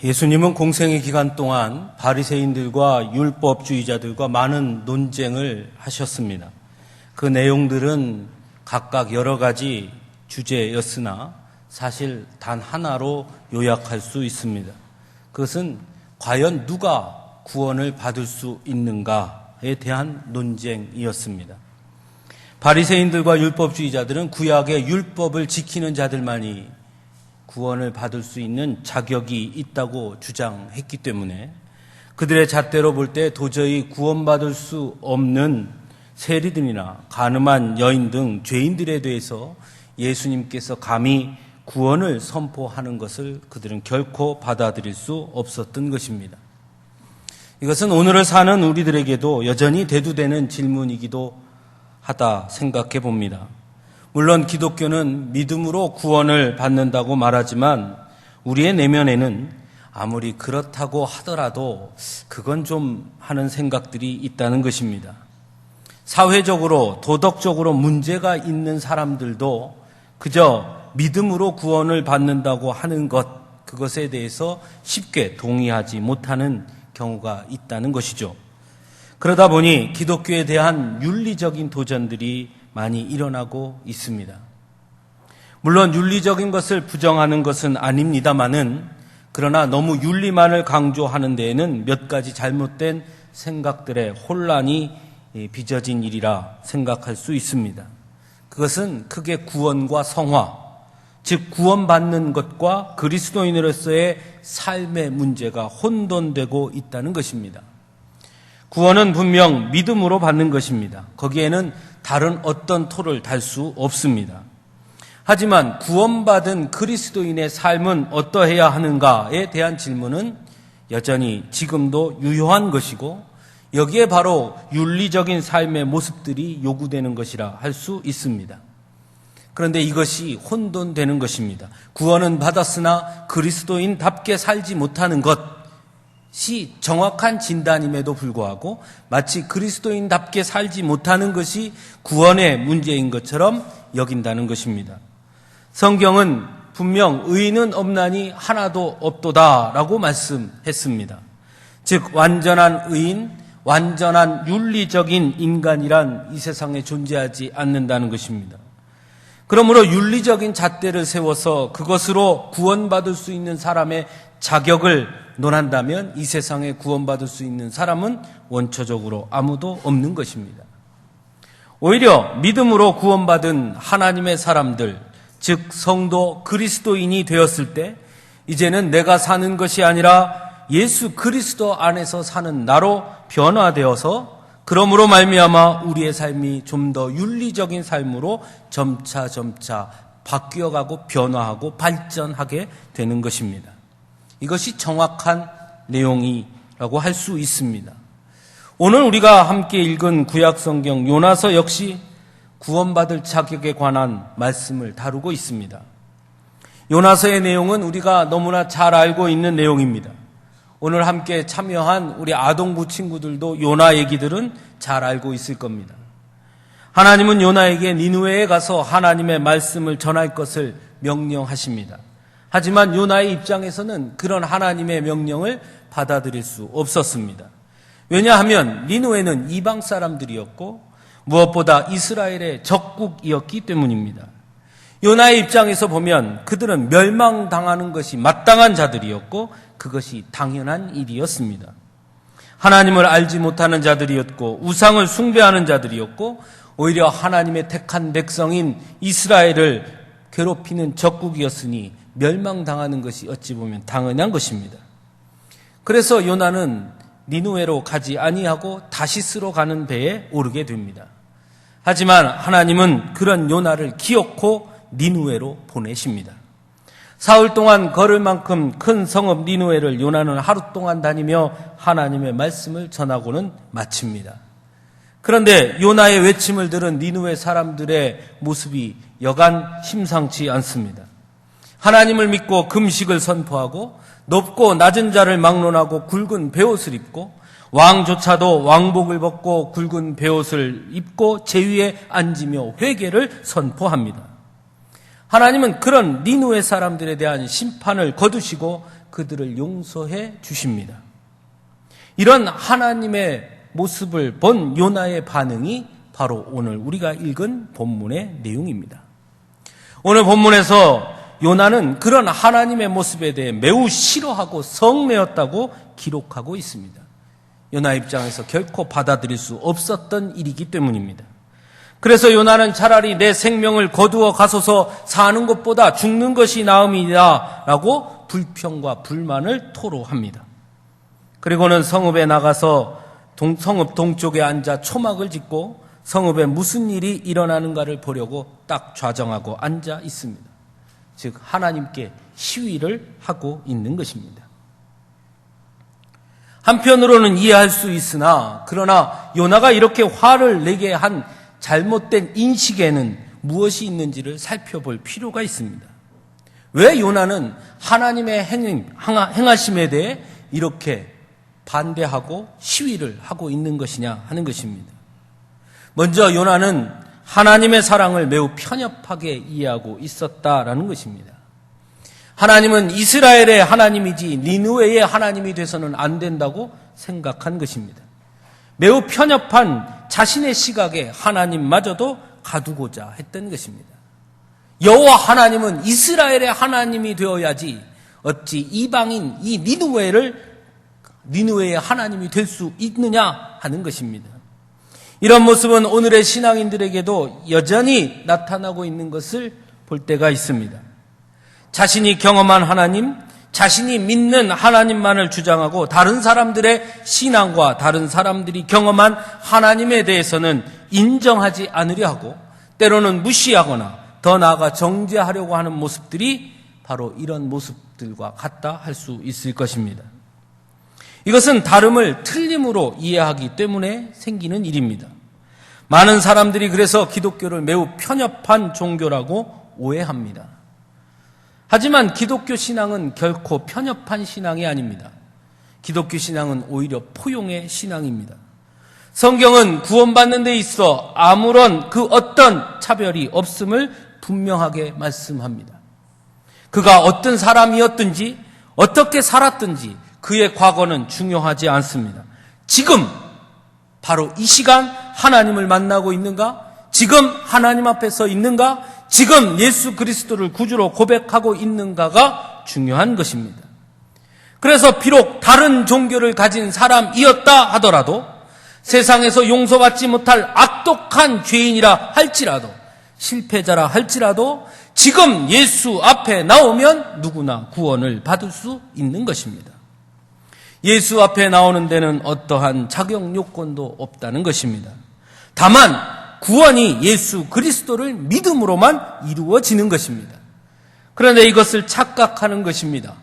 예수님은 공생의 기간 동안 바리새인들과 율법주의자들과 많은 논쟁을 하셨습니다. 그 내용들은 각각 여러 가지 주제였으나 사실 단 하나로 요약할 수 있습니다. 그것은 과연 누가 구원을 받을 수 있는가에 대한 논쟁이었습니다. 바리새인들과 율법주의자들은 구약의 율법을 지키는 자들만이 구원을 받을 수 있는 자격이 있다고 주장했기 때문에 그들의 잣대로 볼 때 도저히 구원받을 수 없는 세리들이나 가늠한 여인 등 죄인들에 대해서 예수님께서 감히 구원을 선포하는 것을 그들은 결코 받아들일 수 없었던 것입니다. 이것은 오늘을 사는 우리들에게도 여전히 대두되는 질문이기도 하다 생각해 봅니다. 물론 기독교는 믿음으로 구원을 받는다고 말하지만 우리의 내면에는 아무리 그렇다고 하더라도 그건 좀 하는 생각들이 있다는 것입니다. 사회적으로 도덕적으로 문제가 있는 사람들도 그저 믿음으로 구원을 받는다고 하는 그것에 대해서 쉽게 동의하지 못하는 경우가 있다는 것이죠. 그러다 보니 기독교에 대한 윤리적인 도전들이 많이 일어나고 있습니다. 물론 윤리적인 것을 부정하는 것은 아닙니다마는 그러나 너무 윤리만을 강조하는 데에는 몇 가지 잘못된 생각들의 혼란이 빚어진 일이라 생각할 수 있습니다. 그것은 크게 구원과 성화, 즉 구원받는 것과 그리스도인으로서의 삶의 문제가 혼돈되고 있다는 것입니다. 구원은 분명 믿음으로 받는 것입니다. 거기에는 다른 어떤 토를 달 수 없습니다. 하지만 구원받은 그리스도인의 삶은 어떠해야 하는가에 대한 질문은 여전히 지금도 유효한 것이고 여기에 바로 윤리적인 삶의 모습들이 요구되는 것이라 할 수 있습니다. 그런데 이것이 혼돈되는 것입니다. 구원은 받았으나 그리스도인답게 살지 못하는 것이 정확한 진단임에도 불구하고 마치 그리스도인답게 살지 못하는 것이 구원의 문제인 것처럼 여긴다는 것입니다. 성경은 분명 의인은 없나니 하나도 없도다라고 말씀했습니다. 즉 완전한 의인, 완전한 윤리적인 인간이란 이 세상에 존재하지 않는다는 것입니다. 그러므로 윤리적인 잣대를 세워서 그것으로 구원받을 수 있는 사람의 자격을 논한다면 이 세상에 구원받을 수 있는 사람은 원초적으로 아무도 없는 것입니다. 오히려 믿음으로 구원받은 하나님의 사람들, 즉 성도 그리스도인이 되었을 때 이제는 내가 사는 것이 아니라 예수 그리스도 안에서 사는 나로 변화되어서 그러므로 말미암아 우리의 삶이 좀 더 윤리적인 삶으로 점차 바뀌어가고 변화하고 발전하게 되는 것입니다. 이것이 정확한 내용이라고 할 수 있습니다. 오늘 우리가 함께 읽은 구약성경 요나서 역시 구원받을 자격에 관한 말씀을 다루고 있습니다. 요나서의 내용은 우리가 너무나 잘 알고 있는 내용입니다. 오늘 함께 참여한 우리 아동부 친구들도 요나 얘기들은 잘 알고 있을 겁니다. 하나님은 요나에게 니느웨에 가서 하나님의 말씀을 전할 것을 명령하십니다. 하지만 요나의 입장에서는 그런 하나님의 명령을 받아들일 수 없었습니다. 왜냐하면 니느웨는 이방 사람들이었고 무엇보다 이스라엘의 적국이었기 때문입니다. 요나의 입장에서 보면 그들은 멸망당하는 것이 마땅한 자들이었고 그것이 당연한 일이었습니다. 하나님을 알지 못하는 자들이었고 우상을 숭배하는 자들이었고 오히려 하나님의 택한 백성인 이스라엘을 괴롭히는 적국이었으니 멸망당하는 것이 어찌 보면 당연한 것입니다. 그래서 요나는 니느웨로 가지 아니하고 다시스로 가는 배에 오르게 됩니다. 하지만 하나님은 그런 요나를 기어코 니느웨로 보내십니다. 사흘 동안 걸을 만큼 큰 성읍 니느웨를 요나는 하루 동안 다니며 하나님의 말씀을 전하고는 마칩니다. 그런데 요나의 외침을 들은 니느웨 사람들의 모습이 여간 심상치 않습니다. 하나님을 믿고 금식을 선포하고 높고 낮은 자를 막론하고 굵은 베옷을 입고 왕조차도 왕복을 벗고 굵은 베옷을 입고 제위에 앉으며 회개를 선포합니다. 하나님은 그런 니느웨 사람들에 대한 심판을 거두시고 그들을 용서해 주십니다. 이런 하나님의 모습을 본 요나의 반응이 바로 오늘 우리가 읽은 본문의 내용입니다. 오늘 본문에서 요나는 그런 하나님의 모습에 대해 매우 싫어하고 성내었다고 기록하고 있습니다. 요나 입장에서 결코 받아들일 수 없었던 일이기 때문입니다. 그래서 요나는 차라리 내 생명을 거두어 가소서 사는 것보다 죽는 것이 나음이다 라고 불평과 불만을 토로합니다. 그리고는 성읍에 나가서 성읍 동쪽에 앉아 초막을 짓고 성읍에 무슨 일이 일어나는가를 보려고 딱 좌정하고 앉아 있습니다. 즉 하나님께 시위를 하고 있는 것입니다. 한편으로는 이해할 수 있으나 그러나 요나가 이렇게 화를 내게 한 잘못된 인식에는 무엇이 있는지를 살펴볼 필요가 있습니다. 왜 요나는 하나님의 행하심에 대해 이렇게 반대하고 시위를 하고 있는 것이냐 하는 것입니다. 먼저 요나는 하나님의 사랑을 매우 편협하게 이해하고 있었다라는 것입니다. 하나님은 이스라엘의 하나님이지 니느웨의 하나님이 돼서는 안 된다고 생각한 것입니다. 매우 편협한 자신의 시각에 하나님마저도 가두고자 했던 것입니다. 여호와 하나님은 이스라엘의 하나님이 되어야지 어찌 이방인 이 니느웨의 하나님이 될 수 있느냐 하는 것입니다. 이런 모습은 오늘의 신앙인들에게도 여전히 나타나고 있는 것을 볼 때가 있습니다. 자신이 경험한 하나님, 자신이 믿는 하나님만을 주장하고 다른 사람들의 신앙과 다른 사람들이 경험한 하나님에 대해서는 인정하지 않으려 하고 때로는 무시하거나 더 나아가 정죄하려고 하는 모습들이 바로 이런 모습들과 같다 할 수 있을 것입니다. 이것은 다름을 틀림으로 이해하기 때문에 생기는 일입니다. 많은 사람들이 그래서 기독교를 매우 편협한 종교라고 오해합니다. 하지만 기독교 신앙은 결코 편협한 신앙이 아닙니다. 기독교 신앙은 오히려 포용의 신앙입니다. 성경은 구원받는 데 있어 아무런 그 어떤 차별이 없음을 분명하게 말씀합니다. 그가 어떤 사람이었든지 어떻게 살았든지 그의 과거는 중요하지 않습니다. 지금 바로 이 시간 하나님을 만나고 있는가? 지금 하나님 앞에 서 있는가? 지금 예수 그리스도를 구주로 고백하고 있는가가 중요한 것입니다. 그래서 비록 다른 종교를 가진 사람이었다 하더라도 세상에서 용서받지 못할 악독한 죄인이라 할지라도 실패자라 할지라도 지금 예수 앞에 나오면 누구나 구원을 받을 수 있는 것입니다. 예수 앞에 나오는 데는 어떠한 자격 요건도 없다는 것입니다. 다만 구원이 예수 그리스도를 믿음으로만 이루어지는 것입니다. 그런데 이것을 착각하는 것입니다.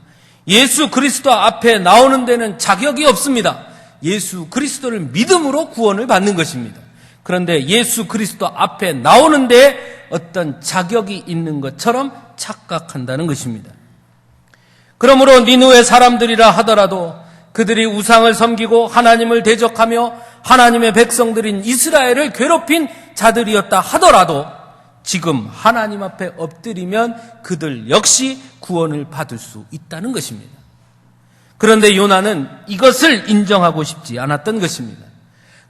예수 그리스도 앞에 나오는 데는 자격이 없습니다. 예수 그리스도를 믿음으로 구원을 받는 것입니다. 그런데 예수 그리스도 앞에 나오는 데에 어떤 자격이 있는 것처럼 착각한다는 것입니다. 그러므로 니느웨 사람들이라 하더라도 그들이 우상을 섬기고 하나님을 대적하며 하나님의 백성들인 이스라엘을 괴롭힌 자들이었다 하더라도 지금 하나님 앞에 엎드리면 그들 역시 구원을 받을 수 있다는 것입니다. 그런데 요나는 이것을 인정하고 싶지 않았던 것입니다.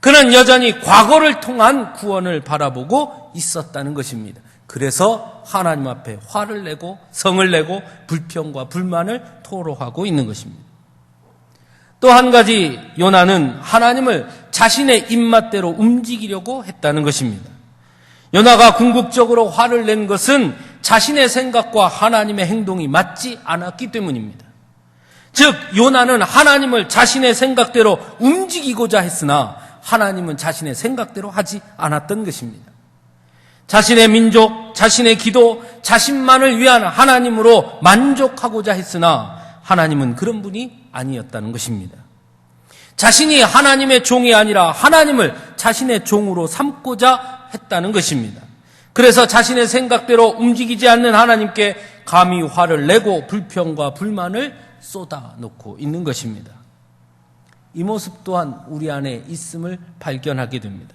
그는 여전히 과거를 통한 구원을 바라보고 있었다는 것입니다. 그래서 하나님 앞에 화를 내고 성을 내고 불평과 불만을 토로하고 있는 것입니다. 또 한 가지 요나는 하나님을 자신의 입맛대로 움직이려고 했다는 것입니다. 요나가 궁극적으로 화를 낸 것은 자신의 생각과 하나님의 행동이 맞지 않았기 때문입니다. 즉 요나는 하나님을 자신의 생각대로 움직이고자 했으나 하나님은 자신의 생각대로 하지 않았던 것입니다. 자신의 민족, 자신의 기도, 자신만을 위한 하나님으로 만족하고자 했으나 하나님은 그런 분이 아니었다는 것입니다. 자신이 하나님의 종이 아니라 하나님을 자신의 종으로 삼고자 했다는 것입니다. 그래서 자신의 생각대로 움직이지 않는 하나님께 감히 화를 내고 불평과 불만을 쏟아놓고 있는 것입니다. 이 모습 또한 우리 안에 있음을 발견하게 됩니다.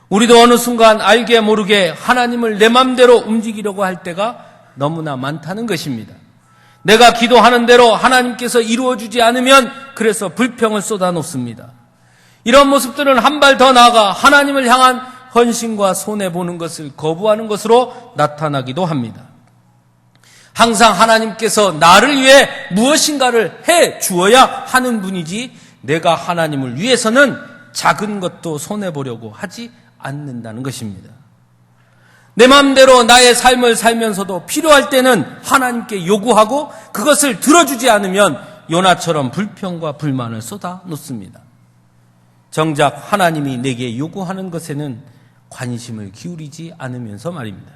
우리도 어느 순간 알게 모르게 하나님을 내 맘대로 움직이려고 할 때가 너무나 많다는 것입니다. 내가 기도하는 대로 하나님께서 이루어주지 않으면 그래서 불평을 쏟아놓습니다. 이런 모습들은 한 발 더 나아가 하나님을 향한 헌신과 손해보는 것을 거부하는 것으로 나타나기도 합니다. 항상 하나님께서 나를 위해 무엇인가를 해 주어야 하는 분이지 내가 하나님을 위해서는 작은 것도 손해보려고 하지 않는다는 것입니다. 내 마음대로 나의 삶을 살면서도 필요할 때는 하나님께 요구하고 그것을 들어주지 않으면 요나처럼 불평과 불만을 쏟아놓습니다. 정작 하나님이 내게 요구하는 것에는 관심을 기울이지 않으면서 말입니다.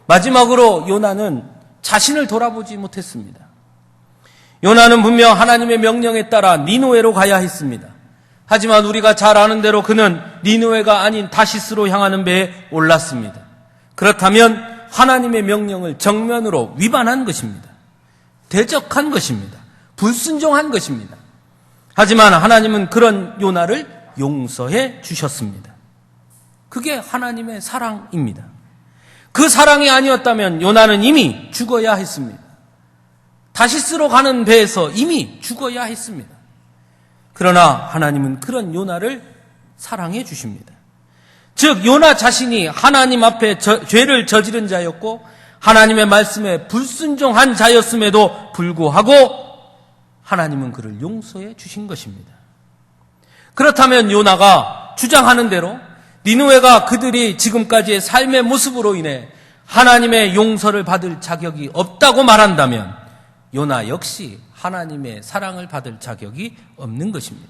마지막으로 요나는 자신을 돌아보지 못했습니다. 요나는 분명 하나님의 명령에 따라 니느웨로 가야 했습니다. 하지만 우리가 잘 아는 대로 그는 니느웨가 아닌 다시스로 향하는 배에 올랐습니다. 그렇다면 하나님의 명령을 정면으로 위반한 것입니다. 대적한 것입니다. 불순종한 것입니다. 하지만 하나님은 그런 요나를 용서해 주셨습니다. 그게 하나님의 사랑입니다. 그 사랑이 아니었다면 요나는 이미 죽어야 했습니다. 다시스로 가는 배에서 이미 죽어야 했습니다. 그러나 하나님은 그런 요나를 사랑해 주십니다. 즉 요나 자신이 하나님 앞에 죄를 저지른 자였고 하나님의 말씀에 불순종한 자였음에도 불구하고 하나님은 그를 용서해 주신 것입니다. 그렇다면 요나가 주장하는 대로 니느웨가 그들이 지금까지의 삶의 모습으로 인해 하나님의 용서를 받을 자격이 없다고 말한다면 요나 역시 하나님의 사랑을 받을 자격이 없는 것입니다.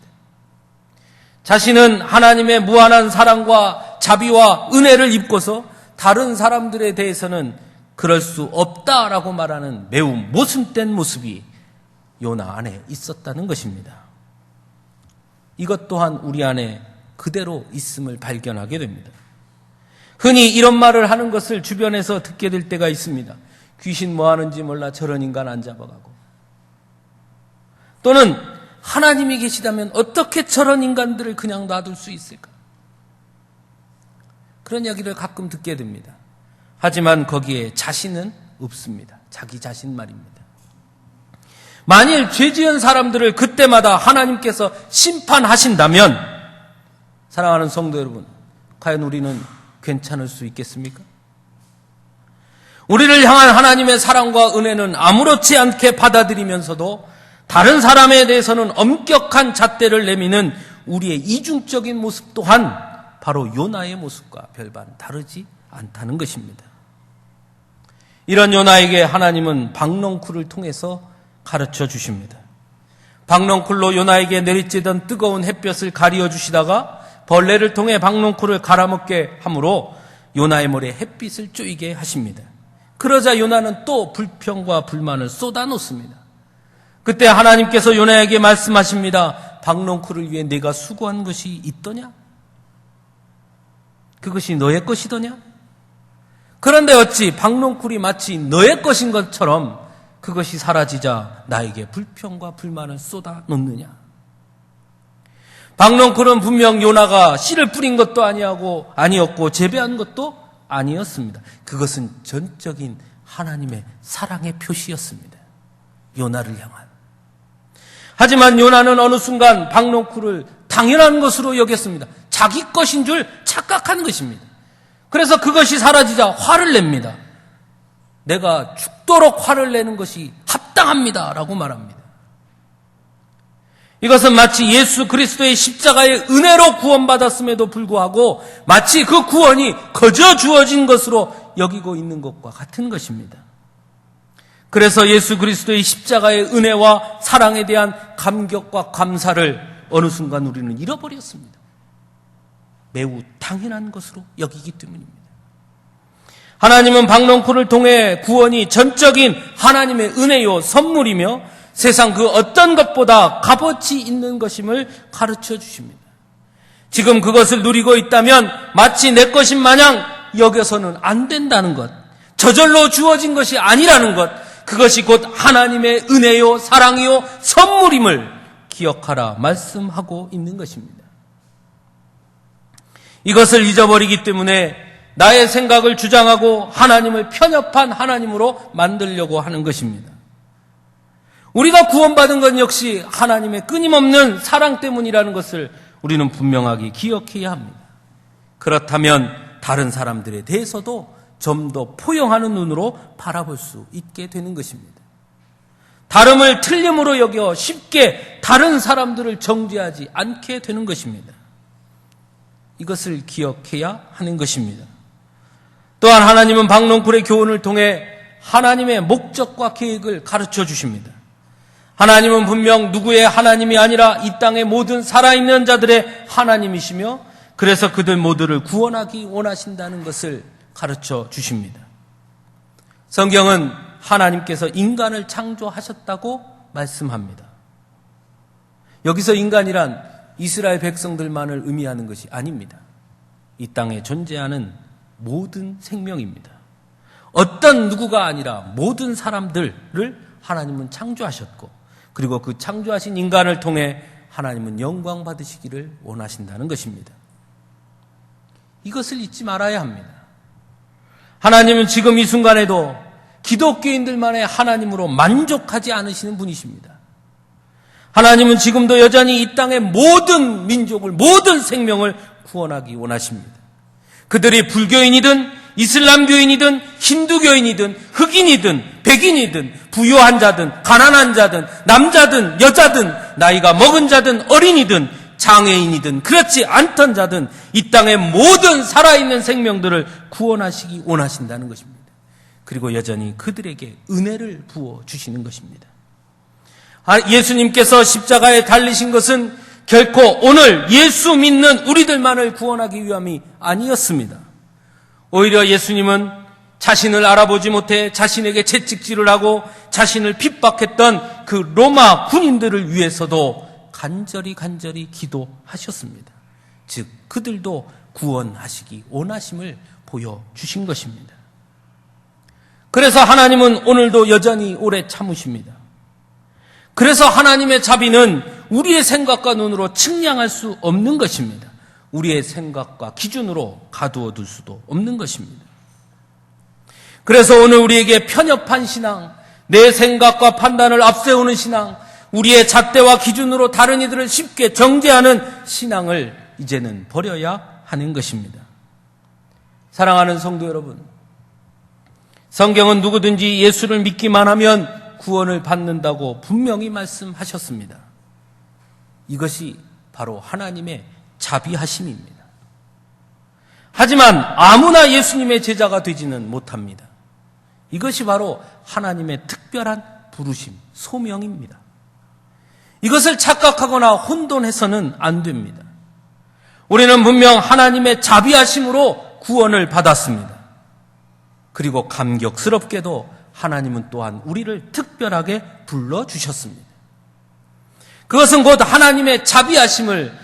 자신은 하나님의 무한한 사랑과 자비와 은혜를 입고서 다른 사람들에 대해서는 그럴 수 없다라고 말하는 매우 모순된 모습이 요나 안에 있었다는 것입니다. 이것 또한 우리 안에 그대로 있음을 발견하게 됩니다. 흔히 이런 말을 하는 것을 주변에서 듣게 될 때가 있습니다. 귀신 뭐 하는지 몰라 저런 인간 안 잡아가고. 또는 하나님이 계시다면 어떻게 저런 인간들을 그냥 놔둘 수 있을까? 그런 이야기를 가끔 듣게 됩니다. 하지만 거기에 자신은 없습니다. 자기 자신 말입니다. 만일 죄 지은 사람들을 그때마다 하나님께서 심판하신다면 사랑하는 성도 여러분, 과연 우리는 괜찮을 수 있겠습니까? 우리를 향한 하나님의 사랑과 은혜는 아무렇지 않게 받아들이면서도 다른 사람에 대해서는 엄격한 잣대를 내미는 우리의 이중적인 모습 또한 바로 요나의 모습과 별반 다르지 않다는 것입니다. 이런 요나에게 하나님은 박넝쿨을 통해서 가르쳐 주십니다. 박넝쿨로 요나에게 내리쬐던 뜨거운 햇볕을 가리워 주시다가 벌레를 통해 박넝쿨을 갈아먹게 함으로 요나의 머리에 햇빛을 쬐게 하십니다. 그러자 요나는 또 불평과 불만을 쏟아놓습니다. 그때 하나님께서 요나에게 말씀하십니다. 박넝쿨을 위해 내가 수고한 것이 있더냐? 그것이 너의 것이더냐? 그런데 어찌 박넝쿨이 마치 너의 것인 것처럼 그것이 사라지자 나에게 불평과 불만을 쏟아놓느냐? 박넝쿨은 분명 요나가 씨를 뿌린 것도 아니었고 재배한 것도 아니었습니다. 그것은 전적인 하나님의 사랑의 표시였습니다. 요나를 향한. 하지만 요나는 어느 순간 박넝쿨을 당연한 것으로 여겼습니다. 자기 것인 줄 착각한 것입니다. 그래서 그것이 사라지자 화를 냅니다. 내가 죽도록 화를 내는 것이 합당합니다. 라고 말합니다. 이것은 마치 예수 그리스도의 십자가의 은혜로 구원받았음에도 불구하고 마치 그 구원이 거저 주어진 것으로 여기고 있는 것과 같은 것입니다. 그래서 예수 그리스도의 십자가의 은혜와 사랑에 대한 감격과 감사를 어느 순간 우리는 잃어버렸습니다. 매우 당연한 것으로 여기기 때문입니다. 하나님은 박넝쿨을 통해 구원이 전적인 하나님의 은혜요 선물이며 세상 그 어떤 것보다 값어치 있는 것임을 가르쳐 주십니다. 지금 그것을 누리고 있다면 마치 내 것인 마냥 여겨서는 안 된다는 것, 저절로 주어진 것이 아니라는 것, 그것이 곧 하나님의 은혜요 사랑이요 선물임을 기억하라 말씀하고 있는 것입니다. 이것을 잊어버리기 때문에 나의 생각을 주장하고 하나님을 편협한 하나님으로 만들려고 하는 것입니다. 우리가 구원받은 건 역시 하나님의 끊임없는 사랑 때문이라는 것을 우리는 분명하게 기억해야 합니다. 그렇다면 다른 사람들에 대해서도 좀 더 포용하는 눈으로 바라볼 수 있게 되는 것입니다. 다름을 틀림으로 여겨 쉽게 다른 사람들을 정죄하지 않게 되는 것입니다. 이것을 기억해야 하는 것입니다. 또한 하나님은 박농쿨의 교훈을 통해 하나님의 목적과 계획을 가르쳐 주십니다. 하나님은 분명 누구의 하나님이 아니라 이 땅의 모든 살아있는 자들의 하나님이시며 그래서 그들 모두를 구원하기 원하신다는 것을 가르쳐 주십니다. 성경은 하나님께서 인간을 창조하셨다고 말씀합니다. 여기서 인간이란 이스라엘 백성들만을 의미하는 것이 아닙니다. 이 땅에 존재하는 모든 생명입니다. 어떤 누구가 아니라 모든 사람들을 하나님은 창조하셨고 그리고 그 창조하신 인간을 통해 하나님은 영광 받으시기를 원하신다는 것입니다. 이것을 잊지 말아야 합니다. 하나님은 지금 이 순간에도 기독교인들만의 하나님으로 만족하지 않으시는 분이십니다. 하나님은 지금도 여전히 이 땅의 모든 민족을, 모든 생명을 구원하기 원하십니다. 그들이 불교인이든 이슬람교인이든 힌두교인이든 흑인이든 백인이든 부유한 자든 가난한 자든 남자든 여자든 나이가 먹은 자든 어린이든 장애인이든 그렇지 않던 자든 이 땅의 모든 살아있는 생명들을 구원하시기 원하신다는 것입니다. 그리고 여전히 그들에게 은혜를 부어주시는 것입니다. 예수님께서 십자가에 달리신 것은 결코 오늘 예수 믿는 우리들만을 구원하기 위함이 아니었습니다. 오히려 예수님은 자신을 알아보지 못해 자신에게 채찍질을 하고 자신을 핍박했던 그 로마 군인들을 위해서도 간절히 기도하셨습니다. 즉 그들도 구원하시기 원하심을 보여주신 것입니다. 그래서 하나님은 오늘도 여전히 오래 참으십니다. 그래서 하나님의 자비는 우리의 생각과 눈으로 측량할 수 없는 것입니다. 우리의 생각과 기준으로 가두어 둘 수도 없는 것입니다. 그래서 오늘 우리에게 편협한 신앙, 내 생각과 판단을 앞세우는 신앙, 우리의 잣대와 기준으로 다른 이들을 쉽게 정죄하는 신앙을 이제는 버려야 하는 것입니다. 사랑하는 성도 여러분, 성경은 누구든지 예수를 믿기만 하면 구원을 받는다고 분명히 말씀하셨습니다. 이것이 바로 하나님의 자비하심입니다. 하지만 아무나 예수님의 제자가 되지는 못합니다. 이것이 바로 하나님의 특별한 부르심, 소명입니다. 이것을 착각하거나 혼돈해서는 안 됩니다. 우리는 분명 하나님의 자비하심으로 구원을 받았습니다. 그리고 감격스럽게도 하나님은 또한 우리를 특별하게 불러주셨습니다. 그것은 곧 하나님의 자비하심을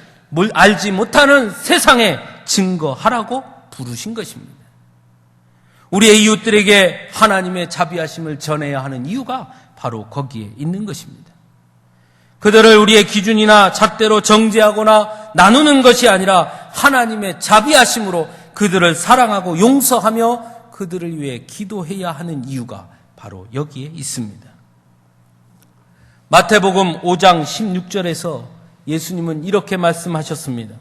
알지 못하는 세상에 증거하라고 부르신 것입니다. 우리의 이웃들에게 하나님의 자비하심을 전해야 하는 이유가 바로 거기에 있는 것입니다. 그들을 우리의 기준이나 잣대로 정죄하거나 나누는 것이 아니라 하나님의 자비하심으로 그들을 사랑하고 용서하며 그들을 위해 기도해야 하는 이유가 바로 여기에 있습니다. 마태복음 5장 16절에서 예수님은 이렇게 말씀하셨습니다.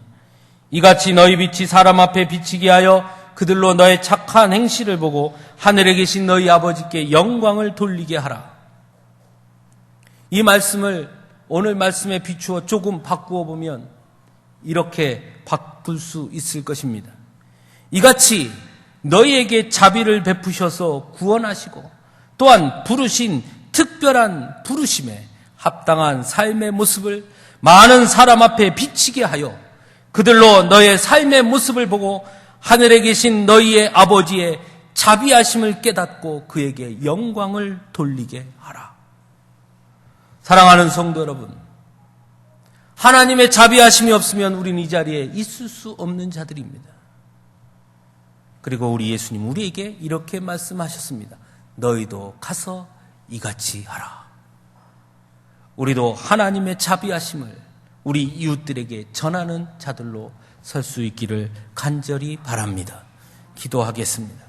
이같이 너희 빛이 사람 앞에 비치게 하여 그들로 너의 착한 행실을 보고 하늘에 계신 너희 아버지께 영광을 돌리게 하라. 이 말씀을 오늘 말씀에 비추어 조금 바꾸어 보면 이렇게 바꿀 수 있을 것입니다. 이같이 너희에게 자비를 베푸셔서 구원하시고 또한 부르신 특별한 부르심에 합당한 삶의 모습을 많은 사람 앞에 비치게 하여 그들로 너의 삶의 모습을 보고 하늘에 계신 너희의 아버지의 자비하심을 깨닫고 그에게 영광을 돌리게 하라. 사랑하는 성도 여러분, 하나님의 자비하심이 없으면 우리는 이 자리에 있을 수 없는 자들입니다. 그리고 우리 예수님 우리에게 이렇게 말씀하셨습니다. 너희도 가서 이같이 하라. 우리도 하나님의 자비하심을 우리 이웃들에게 전하는 자들로 설 수 있기를 간절히 바랍니다. 기도하겠습니다.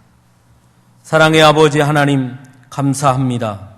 사랑의 아버지 하나님, 감사합니다.